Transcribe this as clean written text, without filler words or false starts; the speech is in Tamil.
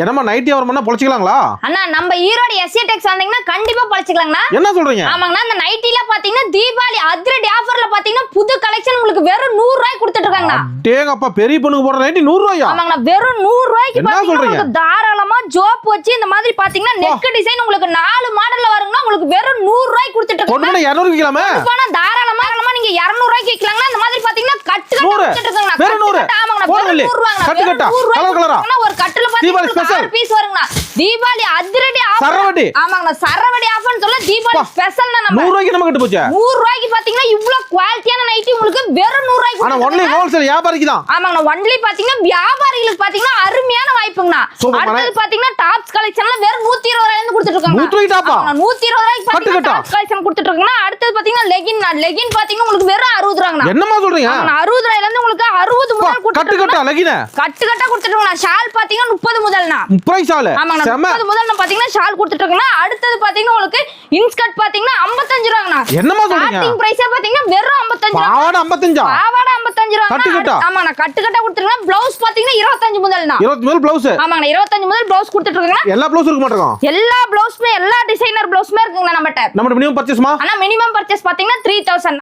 என்னமா நைட்டி வியாபாரம் பண்ணா பொழைச்சிக்கலாங்களா? அண்ணா நம்ம ஈரோடு எஸ்ஏ டெக்ஸ் வந்தீங்கன்னா கண்டிப்பா பொழைச்சிக்கலாங்கண்ணா. என்ன சொல்றீங்க? ஆமாங்கண்ணா, இந்த நைட்டில பாத்தீங்கன்னா தீபாவளி அதிரடி ஆஃபர்ல பாத்தீங்கன்னா புது கலெக்ஷன் உங்களுக்கு வெறும் 100 ரூபாய்க்கு கொடுத்துட்டு இருக்காங்கண்ணா. டேங்கப்பா, பெரிய பொண்ணுக்கு போடுற நைட்டி 100 ரூபாயா? ஆமாங்கண்ணா, வெறும் 100 ரூபாய்க்கு என்ன பாத்தீங்கன்னா சொல்றீங்க? உங்களுக்கு தாராளமா ஜோப் வச்சு இந்த மாதிரி பாத்தீங்கன்னா நெக் டிசைன் உங்களுக்கு 4 மாடல்ல வருங்கண்ணா. உங்களுக்கு வெறும் 100 ரூபாய்க்கு கொடுத்துட்டு பொண்ணு இருக்காங்க. 200 விக்கலாமே? போனா தாராளமா நீங்க 200 ரூபாய்க்கு விக்கலாங்கண்ணா. இந்த மாதிரி பாத்தீங்கன்னா கட்டு கட்டு 100 கொடுத்துட்டு இருக்காங்கண்ணா. வெறும் 100. ஆமாங்கண்ணா, போடுங்க வெறும் இல்லையே. 100 ரூபாய்ங்கண்ணா. கட்டு கட்டா? கலர் கலரா? ஒரு கட்டுல தீபாவளி பாத்தீங்கன்னா ஸ்பெஷல் 6 பீஸ் வருங்கண்ணா. தீபாவளி அதிரடி ஆஃபர். சரவடி. ஆமாங்கண்ணா, சரவடி ஆஃபர்னு சொல்ல தீபாவளி ஸ்பெஷல்னா நம்ம 100 ரூபாய்க்கு நம்ம கட்டு போச்சு. 100 ரூபாய்க்கு பாத்தீங்கன்னா இவ்ளோ குவாலிட்டியான நைட்டி உங்களுக்கு வெறும் 100 ரூபாய்க்கு ஆனா ஒன்லி ஹோல்சேல் வியாபாரிக்கு தான். ஆமாங்கண்ணா, ஒன்லி பாத்தீங்கன்னா வியாபாரிகளுக்கு பாத்தீங்கன்னா அருமையான வாய்ப்புங்கண்ணா. அடுத்து பாத்தீங்கன்னா டாப்ஸ் கலெக்ஷன்ல வெறும் 120 ரூபாயில இருந்து கொடுத்துட்டு இருக்காங்க. 120 டாப்பா? 120 ரூபாய்க்கு பாத்தீங்கன்னா டாப்ஸ் கலெக்ஷன் கொடுத்துட்டு இருக்காங்க. அடுத்து பாத்தீங்கன்னா லெகின் பாத்தீங்கன்னா உங்களுக்கு வெறும் 60 ரூபாங்கண்ணா. என்னமா சொல்றீங்க? 60 ரூபாயில இருந்து உங்களுக்கு 60 முதல் கட்டு கொடுத்துட்டு கட்டா லெகின் கட்டு கட்டா கொடுத்துட்டு இருக்காங்க. ஷால் பாத்தீங்கன்னா 30 முதல்னா. பிரைஸ் ஆளு ஆமாங்கண்ணா, செம. 30 முதல்ல பாத்தீங்கன்னா ஷால் கொடுத்துட்டு இருக்காங்க. அடுத்து பாத்தீங்கன்னா உங்களுக்கு இன்ஸ்கர்ட் பாத்தீங்கன்னா 55 ரூபாங்கண்ணா. என்னமா சொல்றீங்க? ஸ்டார்டிங் பிரைஸே பாத்தீங்கன்னா வெறும் 55 ரூபாய். பாவாடை 55. பாவாடை 55 ரூபாய். கட்டு கட்டா? ஆமாண்ணா, கட்டு கட்டா கொடுத்துருக்காங்க. ப்ளவுஸ் பாத்தீங்கன்னா 25 முதல்னா. 20 மேல் ப்ளவுஸ். ஆமாங்கண்ணா, 25 முதல் ப்ளவுஸ் கொடுத்துட்டு இருக்காங்க. எல்லா ப்ளவுஸ் இருக்க மாட்டோம். எல்லா ப்ளவுஸ்மே எல்லா டிசைனர் ப்ளவுஸ்மே இருக்குங்கண்ணா நம்மட்ட. நம்ம மினிமம் பர்ச்சேஸ்மா? ஆனா மினிமம் பர்ச்சேஸ் பாத்தீங்கன்னா 3000.